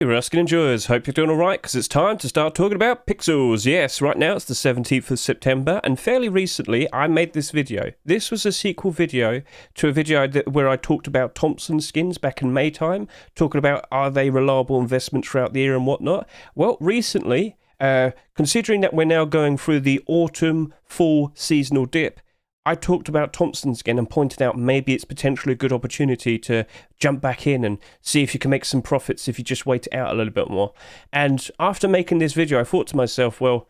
Hey Ruskin enjoyers, hope you're doing alright because it's time to start talking about pixels. Yes, right now it's the 17th of September and fairly recently I made this video. This was a sequel video to a video where I talked about Thompson skins back in May time, talking about are they reliable investments throughout the year and whatnot. Well, recently, considering that we're now going through the autumn fall seasonal dip, I talked about Thompson skin and pointed out maybe it's potentially a good opportunity to jump back in and see if you can make some profits if you just wait it out a little bit more. And after making this video, I thought to myself, well,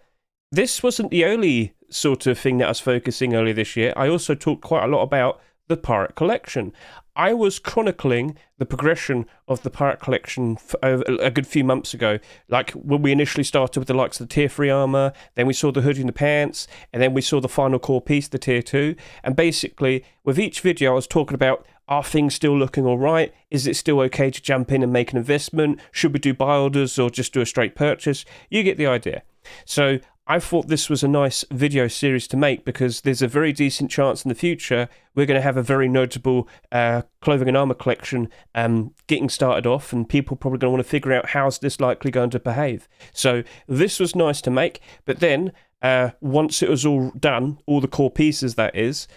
this wasn't the only sort of thing that I was focusing earlier this year. I also talked quite a lot about the Pirate Collection. I was chronicling the progression of the Pirate Collection over a good few months ago. Like when we initially started with the likes of the Tier 3 armor, then we saw the hoodie and the pants, and then we saw the final core piece, the Tier 2. And basically, with each video, I was talking about, are things still looking all right? Is it still okay to jump in and make an investment? Should we do buy orders or just do a straight purchase? You get the idea. So I thought this was a nice video series to make because there's a very decent chance in the future we're going to have a very notable clothing and armor collection getting started off, and people probably going to want to figure out how's this likely going to behave. So this was nice to make, but then once it was all done, all the core pieces that is,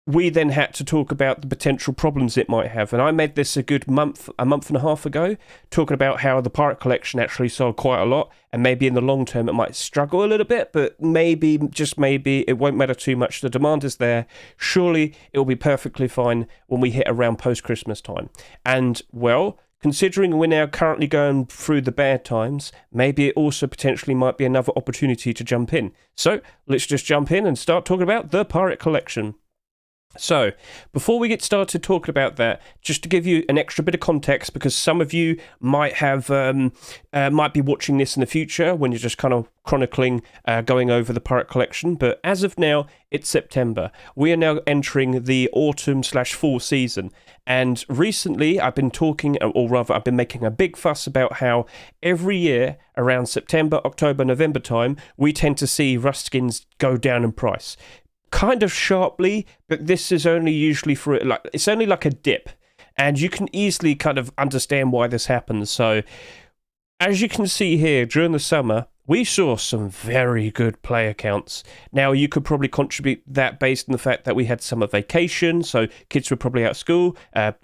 we then had to talk about the potential problems it might have. And I made this a month and a half ago, talking about how the Pirate Collection actually sold quite a lot, and maybe in the long term it might struggle a little bit, but maybe, just maybe, it won't matter too much. The demand is there. Surely it will be perfectly fine when we hit around post-Christmas time. And, well, considering we're now currently going through the bad times, maybe it also potentially might be another opportunity to jump in. So let's just jump in and start talking about the Pirate Collection. So, before we get started talking about that, just to give you an extra bit of context, because some of you might have might be watching this in the future when you're just kind of chronicling, going over the Pirate Collection. But as of now, it's September. We are now entering the autumn/fall season. And recently, I've been talking, or rather, I've been making a big fuss about how every year around September, October, November time, we tend to see rust skins go down in price. Kind of sharply, but this is only usually for it's only like a dip, and you can easily kind of understand why this happens. So, as you can see here, during the summer, we saw some very good player counts. Now, you could probably contribute that based on the fact that we had summer vacation, so kids were probably out of school,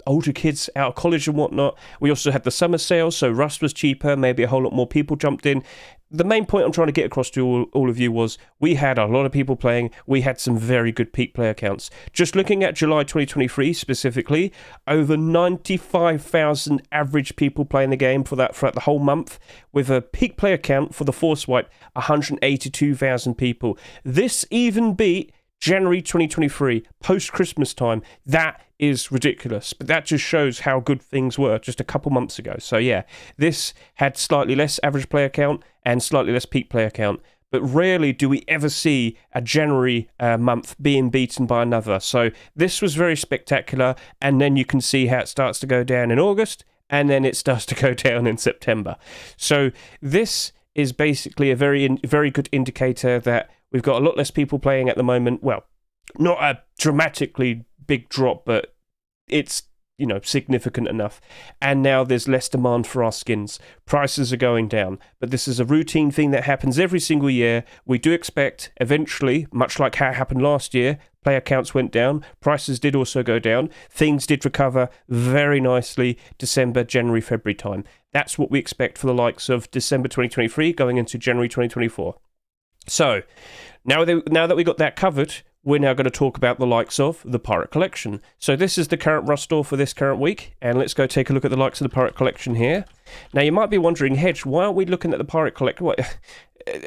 older kids out of college and whatnot. We also had the summer sale, so Rust was cheaper, maybe a whole lot more people jumped in. The main point I'm trying to get across to all of you was we had a lot of people playing. We had some very good peak player counts. Just looking at July 2023 specifically, over 95,000 average people playing the game throughout the whole month, with a peak player count for the Force Wipe, 182,000 people. This even beat January 2023, post-Christmas time. That is ridiculous, but that just shows how good things were just a couple months ago. So yeah, this had slightly less average player count and slightly less peak player count, but rarely do we ever see a January month being beaten by another. So this was very spectacular, and then you can see how it starts to go down in August, and then it starts to go down in September. So this is basically a very good indicator that we've got a lot less people playing at the moment. Well, not a dramatically big drop, but it's, significant enough. And now there's less demand for our skins. Prices are going down. But this is a routine thing that happens every single year. We do expect eventually, much like how it happened last year, player counts went down. Prices did also go down. Things did recover very nicely December, January, February time. That's what we expect for the likes of December 2023 going into January 2024. So, now that we got that covered, we're now going to talk about the likes of the Pirate Collection. So this is the current Rust store for this current week, and let's go take a look at the likes of the Pirate Collection here. Now, you might be wondering, Hedge, why aren't we looking at the Pirate Collection? What?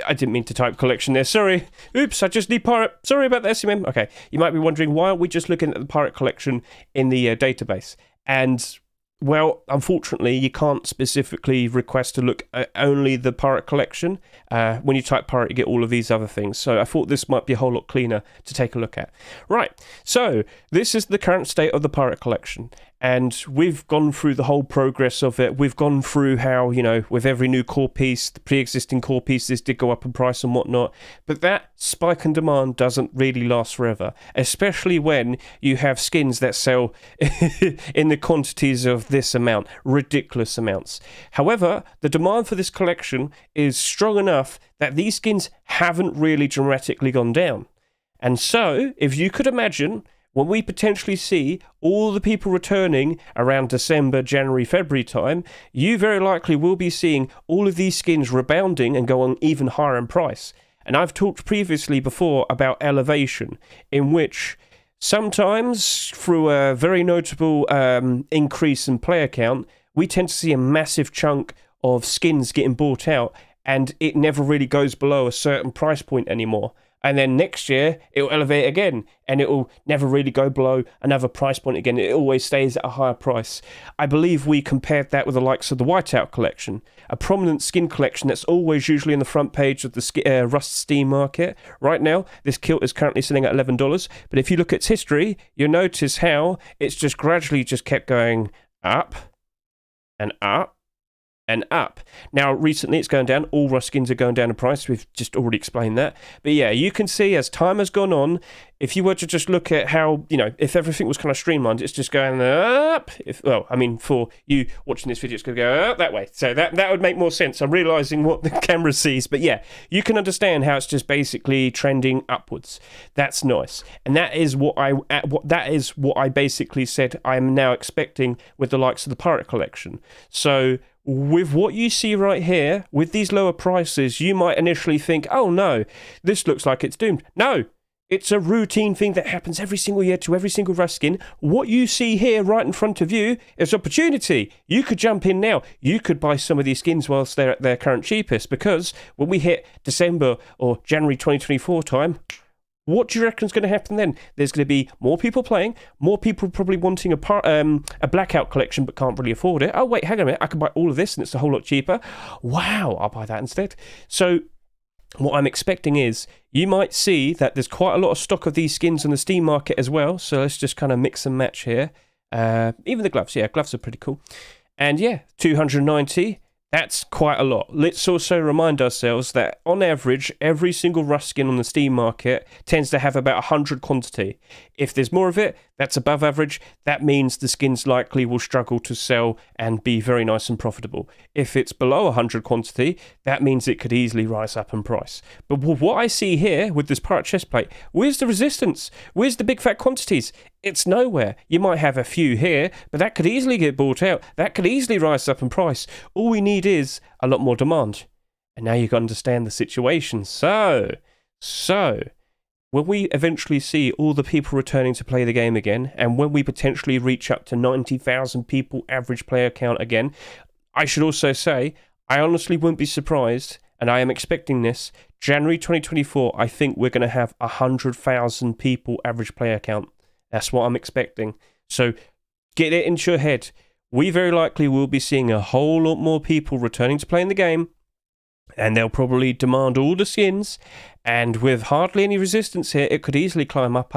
I didn't mean to type collection there, sorry. Oops, I just need Pirate. Sorry about that, SMM. Okay, you might be wondering, why aren't we just looking at the Pirate Collection in the database? And, well, unfortunately, you can't specifically request to look at only the Pirate Collection. When you type Pirate, you get all of these other things. So I thought this might be a whole lot cleaner to take a look at. Right, so this is the current state of the Pirate Collection. And we've gone through the whole progress of it. We've gone through how, with every new core piece, the pre-existing core pieces did go up in price and whatnot. But that spike in demand doesn't really last forever, especially when you have skins that sell in the quantities of this amount, ridiculous amounts. However, the demand for this collection is strong enough that these skins haven't really dramatically gone down. And so, if you could imagine, when we potentially see all the people returning around December, January, February time, you very likely will be seeing all of these skins rebounding and going even higher in price. And I've talked previously before about elevation, in which sometimes through a very notable increase in player count, we tend to see a massive chunk of skins getting bought out, and it never really goes below a certain price point anymore. And then next year, it'll elevate again, and it'll never really go below another price point again. It always stays at a higher price. I believe we compared that with the likes of the Whiteout collection, a prominent skin collection that's always usually on the front page of the Rust Steam market. Right now, this kilt is currently selling at $11, but if you look at its history, you'll notice how it's just gradually just kept going up and up and up. Now, recently it's going down. All Rust skins are going down in price. We've just already explained that. But yeah, you can see as time has gone on, if you were to just look at how, if everything was kind of streamlined, it's just going up. For you watching this video, it's going to go up that way. So that would make more sense. I'm realizing what the camera sees. But yeah, you can understand how it's just basically trending upwards. That's nice. And that is what I basically said I'm now expecting with the likes of the Pirate collection. So with what you see right here, with these lower prices, you might initially think, oh no, this looks like it's doomed. No, it's a routine thing that happens every single year to every single Rust skin. What you see here right in front of you is opportunity. You could jump in now. You could buy some of these skins whilst they're at their current cheapest, because when we hit December or January 2024 time, what do you reckon is going to happen then? There's going to be more people playing, more people probably wanting a Blackout collection but can't really afford it. Oh, wait, hang on a minute. I can buy all of this and it's a whole lot cheaper. Wow, I'll buy that instead. So what I'm expecting is you might see that there's quite a lot of stock of these skins on the Steam market as well. So let's just kind of mix and match here. Even the gloves. Yeah, gloves are pretty cool. And yeah, 290. That's quite a lot. Let's also remind ourselves that on average, every single Rust skin on the Steam market tends to have about 100 quantity. If there's more of it, that's above average. That means the skins likely will struggle to sell and be very nice and profitable. If it's below 100 quantity, that means it could easily rise up in price. But what I see here with this Pirate chestplate, where's the resistance? Where's the big fat quantities? It's nowhere. You might have a few here, but that could easily get bought out. That could easily rise up in price. All we need is a lot more demand. And now you can understand the situation. So, when we eventually see all the people returning to play the game again, and when we potentially reach up to 90,000 people average player count again, I should also say, I honestly wouldn't be surprised, and I am expecting this, January 2024, I think we're going to have 100,000 people average player count. That's what I'm expecting. So get it into your head. We very likely will be seeing a whole lot more people returning to playing the game, and they'll probably demand all the skins, and with hardly any resistance here, it could easily climb up.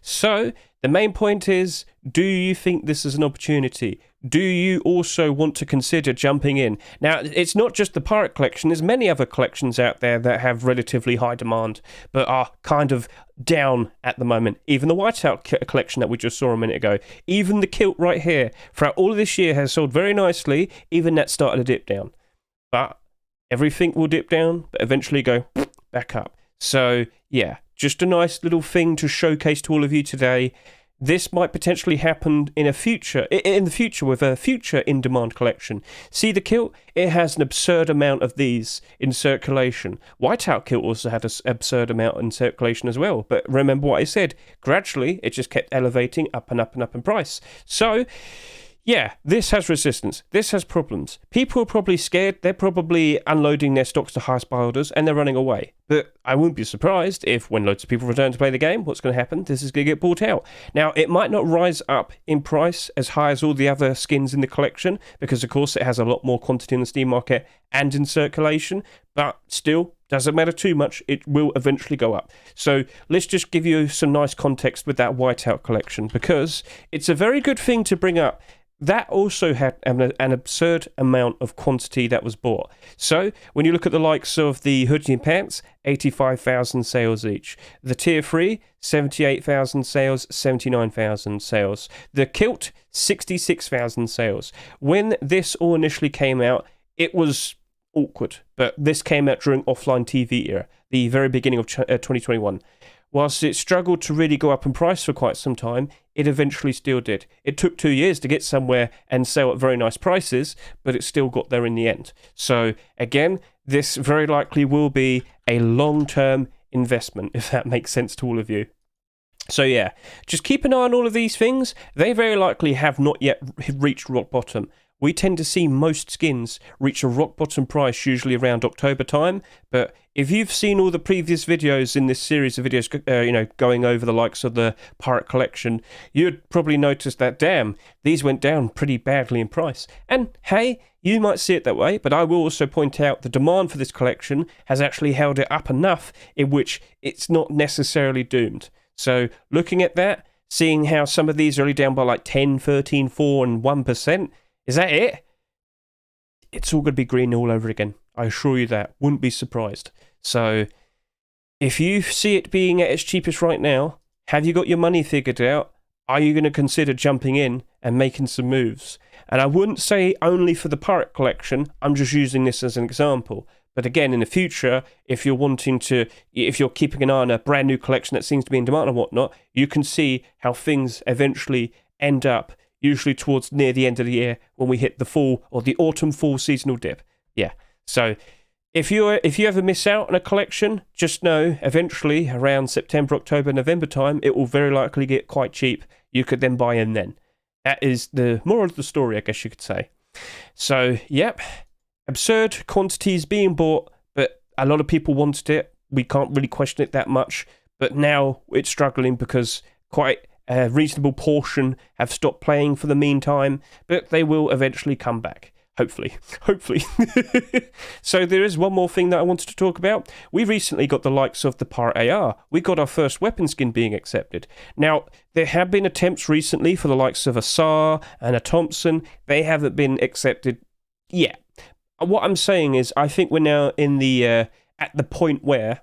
So the main point is, do you think this is an opportunity? Do you also want to consider jumping in? Now, it's not just the Pirate collection. There's many other collections out there that have relatively high demand, but are kind of down at the moment. Even the Whiteout collection that we just saw a minute ago. Even the kilt right here, throughout all of this year, has sold very nicely. Even that started to dip down. But everything will dip down, but eventually go back up. So, yeah, just a nice little thing to showcase to all of you today. This might potentially happen in the future with a future in-demand collection. See the kilt? It has an absurd amount of these in circulation. Whiteout kilt also had an absurd amount in circulation as well. But remember what I said. Gradually, it just kept elevating up and up and up in price. So, yeah, this has resistance. This has problems. People are probably scared. They're probably unloading their stocks to highest buy orders and they're running away. But I wouldn't be surprised if when loads of people return to play the game, what's going to happen? This is going to get bought out. Now, it might not rise up in price as high as all the other skins in the collection because, of course, it has a lot more quantity in the Steam market and in circulation. But still, Doesn't matter too much, it will eventually go up. So let's just give you some nice context with that whiteout collection, because it's a very good thing to bring up. That also had an absurd amount of quantity that was bought. So when you look at the likes of the hoodie and pants, 85,000 sales each. The tier 3, 78,000 sales, 79,000 sales. The kilt, 66,000 sales. When this all initially came out, it was awkward, but this came out during offline TV era, the very beginning of 2021. Whilst it struggled to really go up in price for quite some time, it eventually still did. It took 2 years to get somewhere and sell at very nice prices, but it still got there in the end. So again, this very likely will be a long-term investment, if that makes sense to all of you. So yeah, just keep an eye on all of these things. They very likely have not yet reached rock bottom. We tend to see most skins reach a rock bottom price usually around October time, but if you've seen all the previous videos in this series of videos, going over the likes of the Pirate Collection, you'd probably notice that, damn, these went down pretty badly in price. And hey, you might see it that way, but I will also point out the demand for this collection has actually held it up enough in which it's not necessarily doomed. So looking at that, seeing how some of these are only down by like 10, 13, 4 and 1%, is that it? It's all going to be green all over again. I assure you that. Wouldn't be surprised. So, if you see it being at its cheapest right now, have you got your money figured out? Are you going to consider jumping in and making some moves? And I wouldn't say only for the Pirate Collection. I'm just using this as an example. But again, in the future, if you're keeping an eye on a brand new collection that seems to be in demand and whatnot, you can see how things eventually end up usually towards near the end of the year when we hit the fall or the autumn-fall seasonal dip. Yeah. So if you ever miss out on a collection, just know eventually around September, October, November time, it will very likely get quite cheap. You could then buy in then. That is the moral of the story, I guess you could say. So, yep, absurd quantities being bought, but a lot of people wanted it. We can't really question it that much, but now it's struggling because quite a reasonable portion have stopped playing for the meantime, but they will eventually come back. Hopefully. So there is one more thing that I wanted to talk about. We recently got the likes of the Pirate AR. We got our first weapon skin being accepted. Now, there have been attempts recently for the likes of a SAR and a Thompson. They haven't been accepted yet. What I'm saying is, I think we're now in the at the point where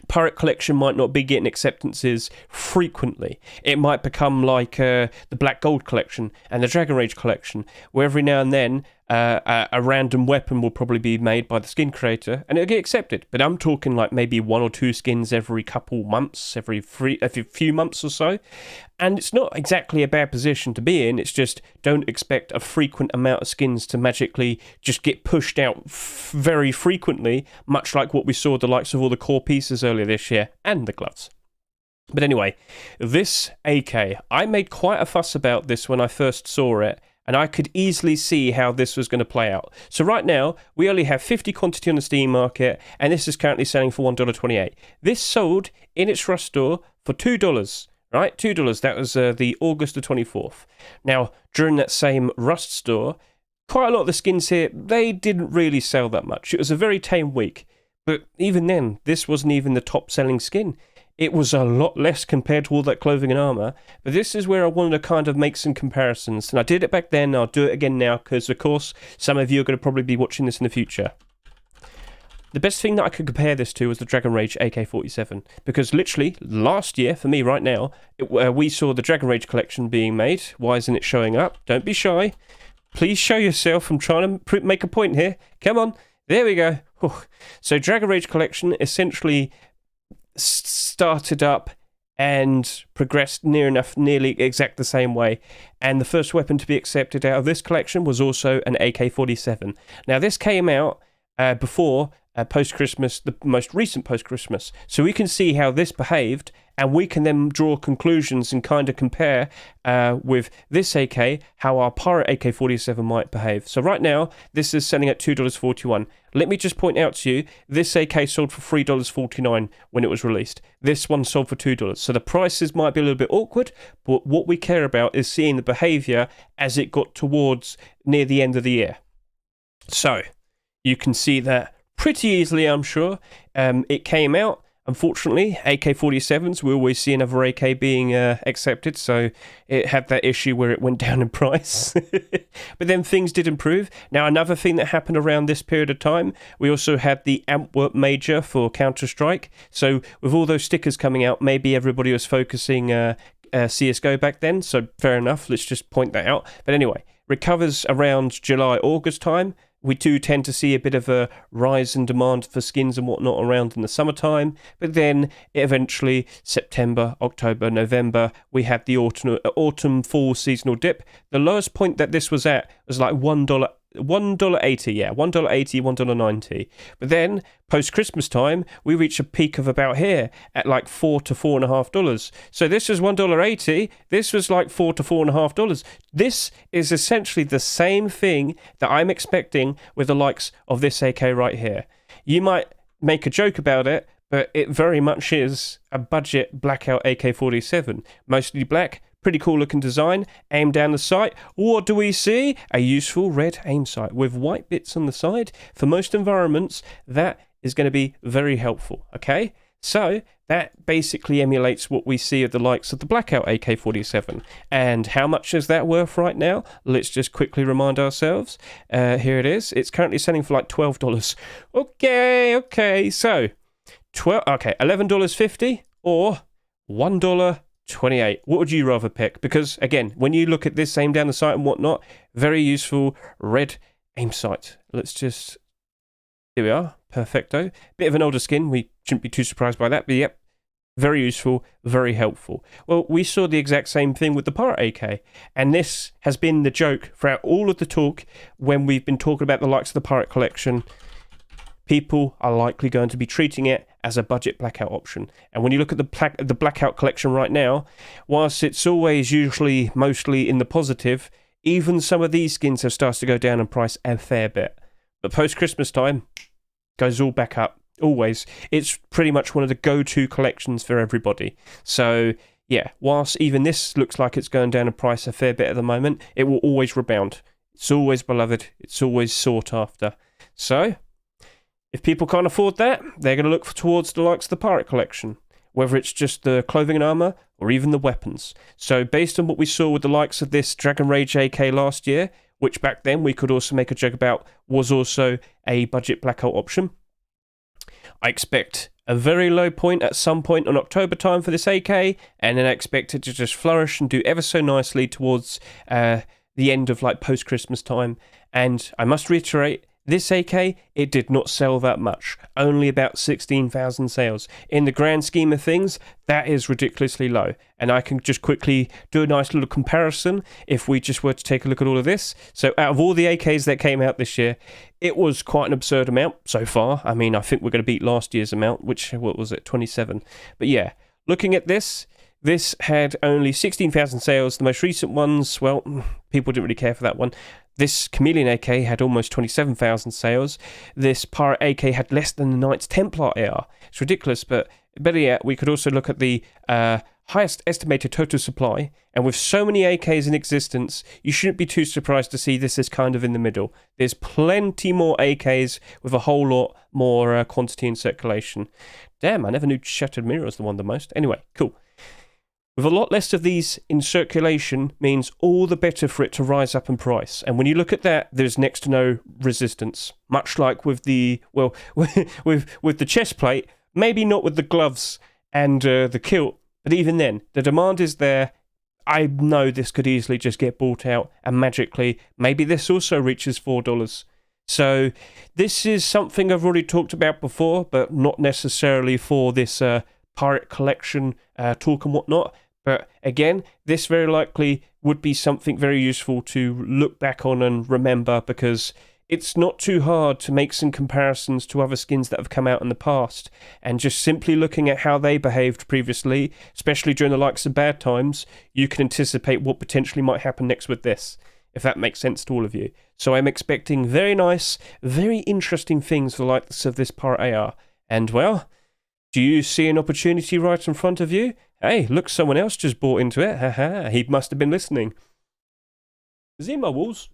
Pirate Collection might not be getting acceptances frequently. It might become like the Black Gold Collection and the Dragon Rage Collection, where every now and then a random weapon will probably be made by the skin creator and it'll get accepted. But I'm talking like maybe 1 or 2 skins every couple months, every few months or so. And it's not exactly a bad position to be in. It's just don't expect a frequent amount of skins to magically just get pushed out very frequently, much like what we saw the likes of all the core pieces earlier this year and the gloves. But anyway, this AK, I made quite a fuss about this when I first saw it, and I could easily see how this was going to play out. So right now, we only have 50 quantity on the Steam market, and this is currently selling for $1.28. This sold in its Rust store for $2. Right, $2. That was the August the 24th. Now, during that same Rust store, quite a lot of the skins here, they didn't really sell that much. It was a very tame week. But even then, this wasn't even the top-selling skin. It was a lot less compared to all that clothing and armor. But this is where I wanted to kind of make some comparisons. And I did it back then, and I'll do it again now, because, of course, some of you are going to probably be watching this in the future. The best thing that I could compare this to was the Dragon Rage AK-47, because literally last year, for me right now, we saw the Dragon Rage collection being made. Why isn't it showing up? Don't be shy. Please show yourself. I'm trying to make a point here. Come on. There we go. Whew. So Dragon Rage collection essentially started up and progressed nearly exact the same way. And the first weapon to be accepted out of this collection was also an AK-47. Now this came out before post-Christmas, the most recent post-Christmas. So we can see how this behaved, and we can then draw conclusions and kind of compare with this AK, how our Pirate AK-47 might behave. So right now, this is selling at $2.41. Let me just point out to you, this AK sold for $3.49 when it was released. This one sold for $2. So the prices might be a little bit awkward, but what we care about is seeing the behavior as it got towards near the end of the year. So you can see that pretty easily, I'm sure. It came out. Unfortunately, AK-47s, we always see another AK being accepted, so it had that issue where it went down in price. But then things did improve. Now, another thing that happened around this period of time, we also had the Antwerp Major for Counter-Strike. So with all those stickers coming out, maybe everybody was focusing CSGO back then, so fair enough, let's just point that out. But anyway, recovers around July, August time. We do tend to see a bit of a rise in demand for skins and whatnot around in the summertime, but then eventually September, October, November, we had the autumn fall seasonal dip. The lowest point that this was at was like $1.80, yeah, $1.80, $1.90. But then, post-Christmas time, we reach a peak of about here at like $4 to $4.50. So this was $1.80, this was like $4 to $4.50. This is essentially the same thing that I'm expecting with the likes of this AK right here. You might make a joke about it, but it very much is a budget blackout AK-47. Mostly black, pretty cool looking design, aim down the sight. What do we see? A useful red aim sight with white bits on the side. For most environments, that is going to be very helpful, okay? So that basically emulates what we see at the likes of the blackout AK-47. And how much is that worth right now? Let's just quickly remind ourselves. Here it is. It's currently selling for like $12. Okay, so $11.50 or $1.28. What would you rather pick? Because again, when you look at this aim down the sight and whatnot, very useful red aim sight. Let's just, here we are, perfecto. Bit of an older skin, we shouldn't be too surprised by that, but yep, very useful, very helpful. Well, we saw the exact same thing with the Pirate AK, and this has been the joke throughout all of the talk when we've been talking about the likes of the Pirate Collection. People are likely going to be treating it as a budget blackout option. And when you look at the blackout collection right now, whilst it's always usually mostly in the positive, even some of these skins have started to go down in price a fair bit. But post-Christmas time, goes all back up. Always. It's pretty much one of the go-to collections for everybody. So, yeah, whilst even this looks like it's going down in price a fair bit at the moment, it will always rebound. It's always beloved. It's always sought after. So, if people can't afford that, they're going to look towards the likes of the Pirate Collection, whether it's just the clothing and armour or even the weapons. So based on what we saw with the likes of this Dragon Rage AK last year, which back then we could also make a joke about was also a budget blackout option, I expect a very low point at some point on October time for this AK, and then I expect it to just flourish and do ever so nicely towards the end of like post-Christmas time. And I must reiterate, this AK, it did not sell that much, only about 16,000 sales. In the grand scheme of things, that is ridiculously low. And I can just quickly do a nice little comparison if we just were to take a look at all of this. So out of all the AKs that came out this year, it was quite an absurd amount so far. I mean, I think we're going to beat last year's amount, which, what was it, 27. But yeah, looking at this had only 16,000 sales. The most recent ones, well, people didn't really care for that one. This Chameleon AK had almost 27,000 sales. This Pirate AK had less than the Knights Templar AR. It's ridiculous, but better yet, we could also look at the highest estimated total supply. And with so many AKs in existence, you shouldn't be too surprised to see this is kind of in the middle. There's plenty more AKs with a whole lot more quantity in circulation. Damn, I never knew Shattered Mirror was the one the most. Anyway, cool. With a lot less of these in circulation means all the better for it to rise up in price. And when you look at that, there's next to no resistance. Much like with the, well, with the chest plate, maybe not with the gloves and the kilt, but even then, the demand is there. I know this could easily just get bought out, and magically, maybe this also reaches $4. So this is something I've already talked about before, but not necessarily for this Pirate Collection talk and whatnot. But again, this very likely would be something very useful to look back on and remember, because it's not too hard to make some comparisons to other skins that have come out in the past, and just simply looking at how they behaved previously, especially during the likes of bad times, you can anticipate what potentially might happen next with this, if that makes sense to all of you. So I'm expecting very nice, very interesting things for the likes of this Pirate AR. And well, do you see an opportunity right in front of you? Hey, look, someone else just bought into it. Haha, he must have been listening. Is he in my walls?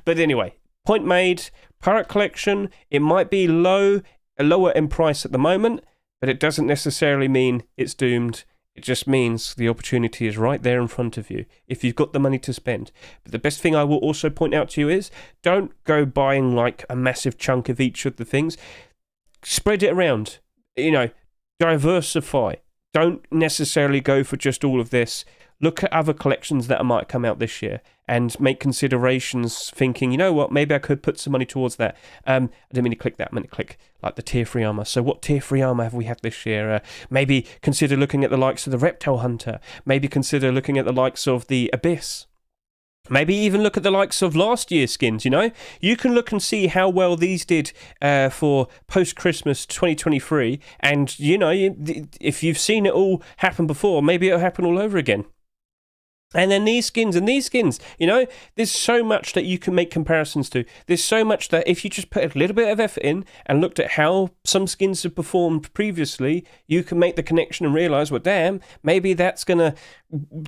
But anyway, point made, Pirate Collection, it might be lower in price at the moment, but it doesn't necessarily mean it's doomed. It just means the opportunity is right there in front of you if you've got the money to spend. But the best thing I will also point out to you is don't go buying like a massive chunk of each of the things. Spread it around. Diversify. Don't necessarily go for just all of this. Look at other collections that might come out this year and make considerations thinking, you know what, maybe I could put some money towards that. I didn't mean to click that, I meant to click like the tier 3 armor. So what tier 3 armor have we had this year? Maybe consider looking at the likes of the Reptile Hunter. Maybe consider looking at the likes of the Abyss. Maybe even look at the likes of last year's skins, You can look and see how well these did for post-Christmas 2023. And, if you've seen it all happen before, maybe it'll happen all over again. And then these skins, there's so much that you can make comparisons to. There's so much that if you just put a little bit of effort in and looked at how some skins have performed previously, you can make the connection and realise, well, damn, maybe that's going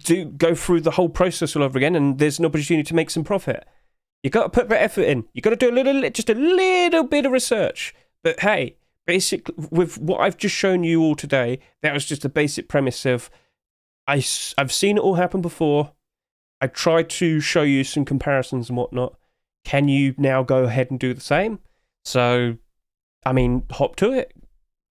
to go through the whole process all over again and there's an opportunity to make some profit. You've got to put that effort in. You've got to do just a little bit of research. But hey, basically, with what I've just shown you all today, that was just a basic premise of I've seen it all happen before. I tried to show you some comparisons and whatnot. Can you now go ahead and do the same? So, hop to it.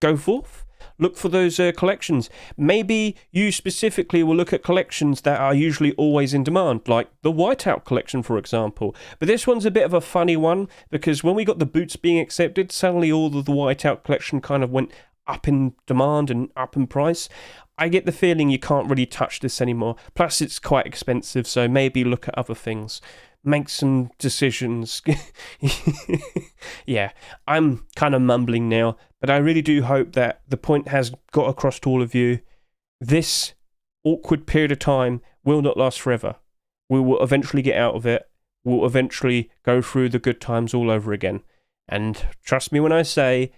Go forth. Look for those collections. Maybe you specifically will look at collections that are usually always in demand, like the Whiteout collection, for example. But this one's a bit of a funny one, because when we got the boots being accepted, suddenly all of the Whiteout collection kind of went up in demand and up in price. I get the feeling you can't really touch this anymore. Plus, it's quite expensive, so maybe look at other things. Make some decisions. Yeah, I'm kind of mumbling now, but I really do hope that the point has got across to all of you. This awkward period of time will not last forever. We will eventually get out of it. We'll eventually go through the good times all over again. And trust me when I say,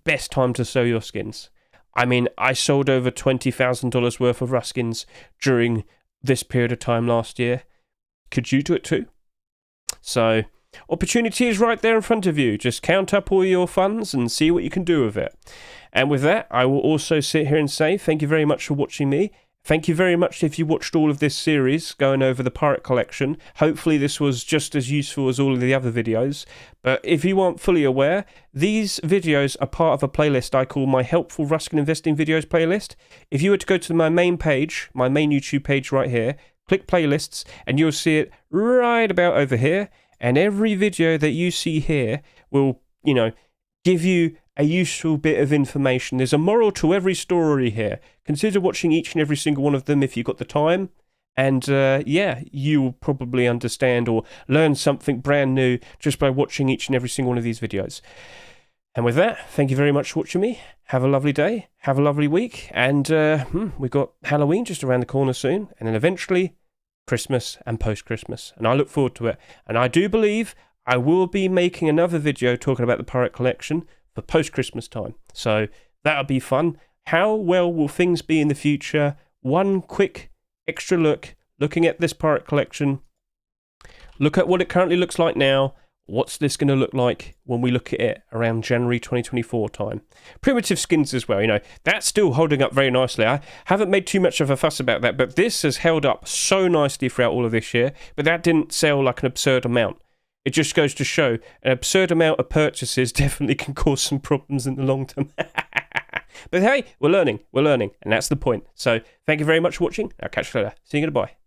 best time to sell your skins. I sold over $20,000 worth of Ruskins during this period of time last year. Could you do it too? So, opportunity is right there in front of you. Just count up all your funds and see what you can do with it. And with that, I will also sit here and say thank you very much for watching me. Thank you very much if you watched all of this series going over the Pirate Collection. Hopefully this was just as useful as all of the other videos. But if you aren't fully aware, these videos are part of a playlist I call my Helpful Ruskin Investing Videos playlist. If you were to go to my main page, my main YouTube page right here, click playlists, and you'll see it right about over here. And every video that you see here will, give you a useful bit of information. There's a moral to every story here. Consider watching each and every single one of them if you've got the time. And you will probably understand or learn something brand new just by watching each and every single one of these videos. And with that, thank you very much for watching me. Have a lovely day. Have a lovely week. And we've got Halloween just around the corner soon. And then eventually Christmas and post-Christmas. And I look forward to it. And I do believe I will be making another video talking about the Pirate Collection for post-Christmas time. So that'll be fun. How well will things be in the future? One quick extra look, looking at this Pirate Collection. Look at what it currently looks like now. What's this going to look like when we look at it around January 2024 time? Primitive skins as well, that's still holding up very nicely. I haven't made too much of a fuss about that, but this has held up so nicely throughout all of this year, but that didn't sell like an absurd amount. It just goes to show an absurd amount of purchases definitely can cause some problems in the long term. But hey, we're learning, and that's the point. So thank you very much for watching. I'll catch you later. See you, goodbye.